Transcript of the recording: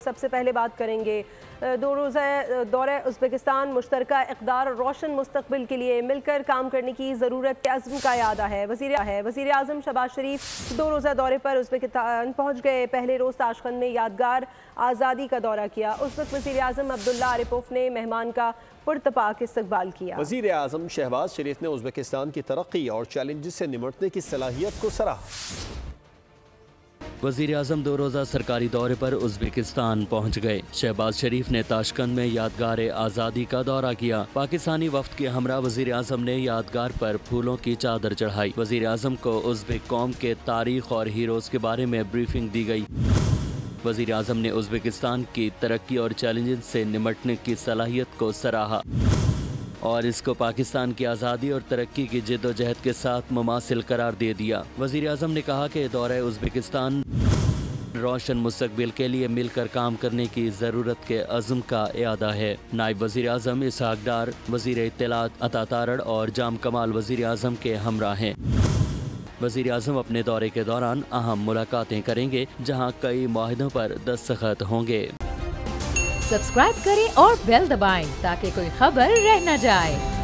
सबसे पहले बात करेंगे 2 रोज़ा दौरे उज़्बेकिस्तान, मुश्तरका इक़दार और रोशन मुस्तक़बिल के लिए मिलकर काम करने की ज़रूरत के अज़्म का यादा है। वज़ीर आज़म शहबाज शरीफ 2 रोज़ा दौरे पर उज़्बेकिस्तान पहुँच गए। पहले रोज़ ताशकंद में यादगार आज़ादी का दौरा किया। उज़्बेक वज़ीर आज़म अब्दुल्ला आरिपोव ने मेहमान का पुरतपाक इस्तकबाल किया। वज़ीर आज़म शहबाज शरीफ ने उज़्बेकिस्तान की तरक्की और चैलेंजेस से निमटने की सलाहियत को सराहा। वज़ीर आज़म 2 रोज़ा सरकारी दौरे पर उज़्बेकिस्तान पहुँच गए। शहबाज शरीफ ने ताशकंद में यादगार आज़ादी का दौरा किया। पाकिस्तानी वफ़द के हमरा वज़ीर आज़म ने यादगार पर फूलों की चादर चढ़ाई। वज़ीर आज़म को उज़्बेक कौम के तारीख़ और हीरोज़ के बारे में ब्रीफिंग दी गई। वज़ीर आज़म ने उज़्बेकिस्तान की तरक्की और चैलेंजेस से निमटने की सलाहियत को सराहा और इसको पाकिस्तान की आज़ादी और तरक्की की जिद्दोजहद के साथ मुमासिल करार दे दिया। वज़ीर आज़म ने कहा कि दौरे उज़्बेकिस्तान रोशन मुस्तक़बिल के लिए मिलकर काम करने की ज़रूरत के अज़्म का इयादा है। नायब वज़ीर आज़म इसहाक डार, वज़ीर इत्तलात अता तारड़ और जाम कमाल वज़ीर आज़म के हमरा हैं। वज़ीर आज़म अपने दौरे के दौरान अहम मुलाकातें करेंगे, जहां कई मुआहिदों पर दस्तखत होंगे। सब्सक्राइब करें और बेल दबाएं ताकि कोई खबर रह न जाए।